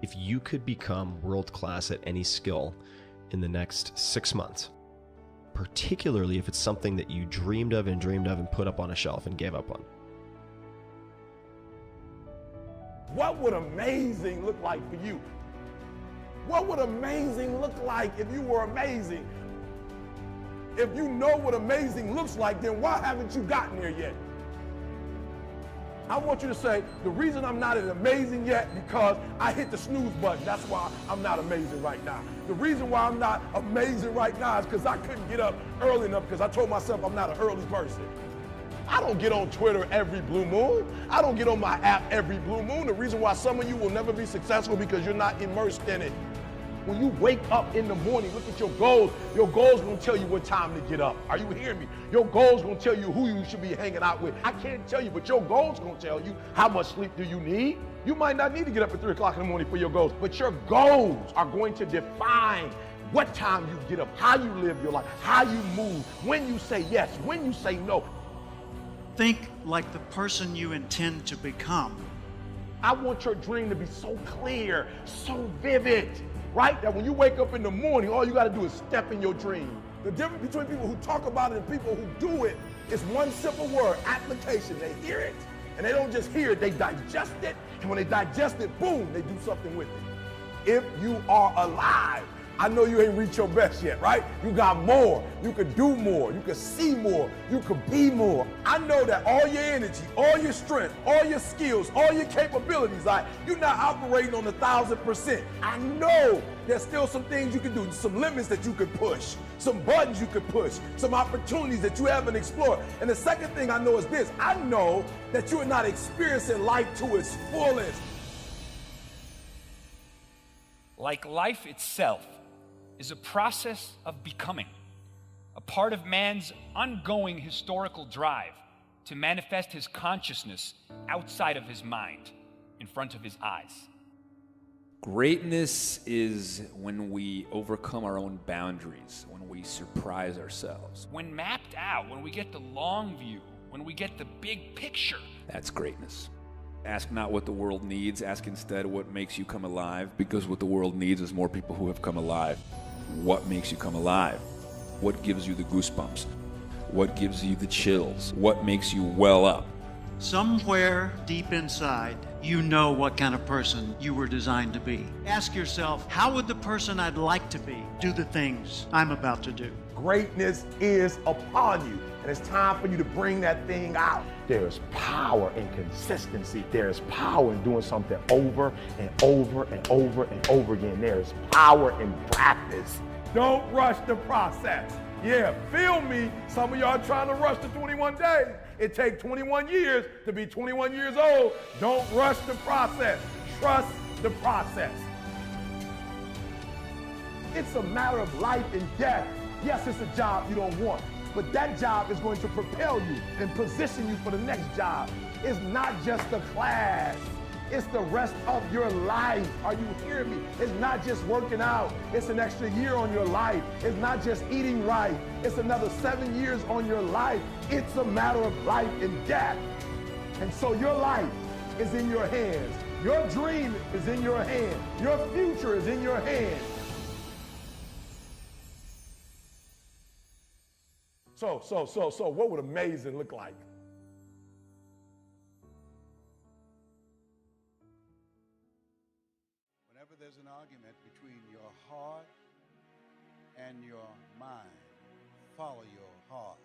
If you could become world-class at any skill in the next 6 months, particularly if it's something that you dreamed of and put up on a shelf and gave up on. What would amazing look like for you? What would amazing look like if you were amazing? If you know what amazing looks like, then why haven't you gotten there yet? I want you to say, the reason I'm not as amazing yet because I hit the snooze button. That's why I'm not amazing right now. The reason why I'm not amazing right now is because I couldn't get up early enough because I told myself I'm not an early person. I don't get on Twitter every blue moon. I don't get on my app every blue moon. The reason why some of you will never be successful because you're not immersed in it. When you wake up in the morning, look at your goals. Your goals gonna tell you what time to get up. Are you hearing me? Your goals gonna tell you who you should be hanging out with. I can't tell you, but your goals gonna tell you how much sleep do you need. You might not need to get up at 3 o'clock in the morning for your goals, but your goals are going to define what time you get up, how you live your life, how you move, when you say yes, when you say no. Think like the person you intend to become. I want your dream to be so clear, so vivid, right? That when you wake up in the morning, all you got to do is step in your dream. The difference between people who talk about it and people who do it is one simple word: application. They hear it, and they don't just hear it, they digest it. And when they digest it, boom, they do something with it. If you are alive, I know you ain't reached your best yet, right? You got more. You could do more. You could see more. You could be more. I know that all your energy, all your strength, all your skills, all your capabilities, you're not operating on 1,000%. I know there's still some things you can do, some limits that you could push, some buttons you could push, some opportunities that you haven't explored. And the second thing I know is this: I know that you are not experiencing life to its fullest. Like life itself is a process of becoming, a part of man's ongoing historical drive to manifest his consciousness outside of his mind, in front of his eyes. Greatness is when we overcome our own boundaries, when we surprise ourselves. When mapped out, when we get the long view, when we get the big picture. That's greatness. Ask not what the world needs, ask instead what makes you come alive, because what the world needs is more people who have come alive. What makes you come alive? What gives you the goosebumps? What gives you the chills? What makes you well up? Somewhere deep inside, you know what kind of person you were designed to be. Ask yourself, how would the person I'd like to be do the things I'm about to do? Greatness is upon you, and it's time for you to bring that thing out. There's power in consistency. There's power in doing something over and over and over and over again. There's power in practice. Don't rush the process. Yeah, feel me. Some of y'all trying to rush the 21 days. It takes 21 years to be 21 years old. Don't rush the process. Trust the process. It's a matter of life and death. Yes, it's a job you don't want, but that job is going to propel you and position you for the next job. It's not just the class. It's the rest of your life. Are you hearing me? It's not just working out. It's an extra year on your life. It's not just eating right. It's another 7 years on your life. It's a matter of life and death. And so your life is in your hands. Your dream is in your hand. Your future is in your hands. So, what would amazing look like? Whenever there's an argument between your heart and your mind, follow your heart.